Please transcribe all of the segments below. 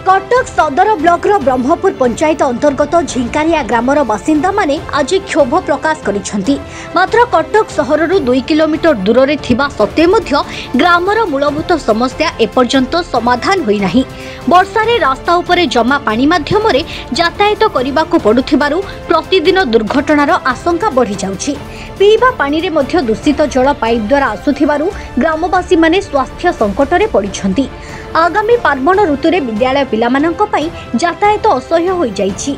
कटक सदर ब्लॉकर ब्रह्मपुर पंचायत अंतर्गत झिंकारिया ग्रामर बासिंदा माने आज क्षोभ प्रकाश करिसेंती। मात्र कटक सहररु 2 किलोमीटर दूर रे थिबा सत्ते मध्य ग्रामर मूलभूत समस्या एपर्यंत समाधान होई नाही। वर्षारे रास्ता उपरे जमा पानी माध्यमरे यातायात करिबाकू पडुथिबारु प्रतिदिन दुर्घटनार आशंका बढ़ी जाउछि। पीवा पानी रे मध्य दूषित जल पाइप द्वारा आसुथिबारु ग्रामवासी माने स्वास्थ्य संकट रे पडिछंती। आगामी पार्वण ऋतु रे विद्यालय पिलामानंक पई यातायात असह्य होई जाइछि।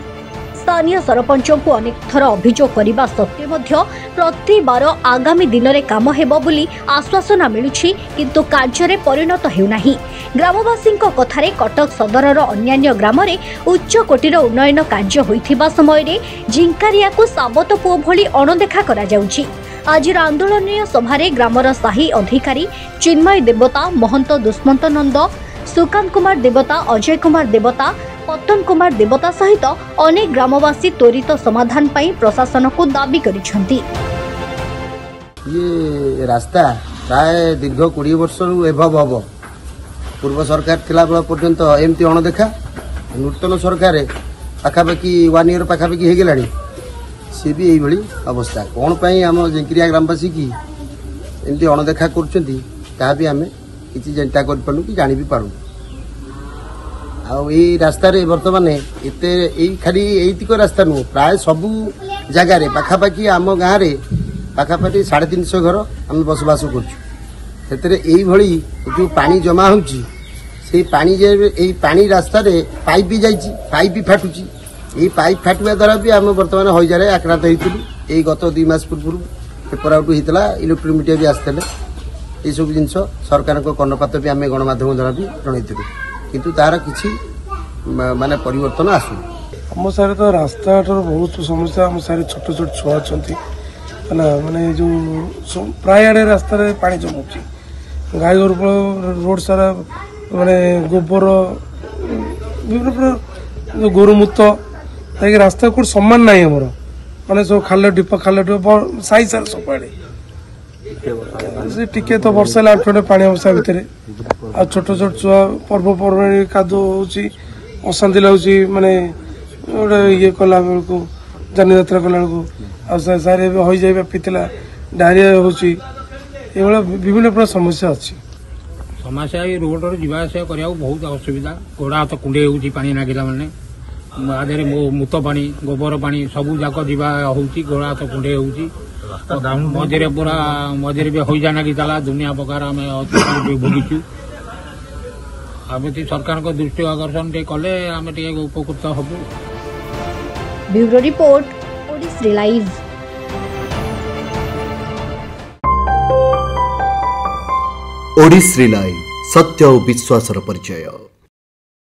स्थानीय सरपंच को अनेक थर अभियोग करने सत्वे मध्य प्रति बार आगामी दिन में काम हेबो बोली आश्वासन मिलुछि, किंतु कार्य परिणत हेउनाही। ग्रामवासी कथारे कटक सदरर अन्यान्य ग्राम रे उच्च कोटीर उन्नयन कार्य होइथिबा समय रे झिंकारिया को साबत पुओ भली अणदेखा करा जाउछि। आज आंदोलनीय सभारे ग्रामर साही अधिकारी चिन्मय देवता, महंत दुष्मंत नंद, सुकांत कुमार देवता, अजय कुमार देवता, पतन कुमार देवता सहित अनेक ग्रामवासी त्वरित समाधान पाई प्रशासन को दाबी करिसेंती। ये रास्ता प्राय दीर्घ 20 वर्ष एभव हब। पूर्व सरकार थिला बेला पर्यंत एमती अणदेखा, नूतन सरकार पाखापाखि 1 ईयर पाखापाखि हो गलानी, सी भी यही अवस्था। कौन पाई आम झिंकारिया ग्रामवासी की एमती अणदेखा करछंती ता भी आमे किछि चिंता कर पारु कि जानि भी पारु। आई रास्ता रे वर्तमान एते खाली एतिक रास्ता नु प्राय सबू जगह रे पाखापाखि आम गाँव रे पाखापाखि 350 घर आम बसवास कर जो पानी जमा होची से पानी जे पानी रास्ता रे पाइप भी जाइछि, पाइप भी फाटुची। ये पाइप फाटुआ द्वारा भी आम बर्तमान हईजा आक्रांत होइतिलु। एई गत 2 मास पूर्व पेपर आउट होइतला, इलेक्ट्रोनिक मीडिया भी आसते। ये सब जिनस सरकार को कर्णपात भी आम गणमाध्यम द्वारा भी जनइलु, किंतु तार किछि माने परिवर्तन आसु। आम सारे तो रास्ता बहुत समस्या। आम सारे छोट छोट छुआ अच्छा माने जो प्राय आड़े रास्ता पानी जमुची, गाई गोर रोड सारा माने गोबर विभिन्न प्रकार गोरुमूत्र रास्ता को सम्मान ना आमर माने सब खाल ढीप साई सार सब से टिके तो वर्षा लाटे पानी अवस्था भितर आ छोट छोट छुआ पर्वपर्वाणी कादो होची, अशांति लगुच। माने गोटे ये कला बेलू जानी यात्रा कला बेलू सारे हई जाए पिला डायरिया होची, विभिन्न प्रकार समस्या अच्छी। समस्या ये रोड जावासा करने बहुत असुविधा। गोड़ा हाथ कुंडे हो पानी नागिला मैंने आधे मूत पानी गोबर पानी सबू जाक जा गोड़ा हाथ कुंडे हो मझे पूरा मझे भी हईजा नागिला। दुनिया प्रकार आम भोगीचु। आम सरकार को दृष्टि आकर्षण कले आम उपकृत हबु। Bureau report, Odisee live. Odisee live, सत्य और विश्वासर परिचय।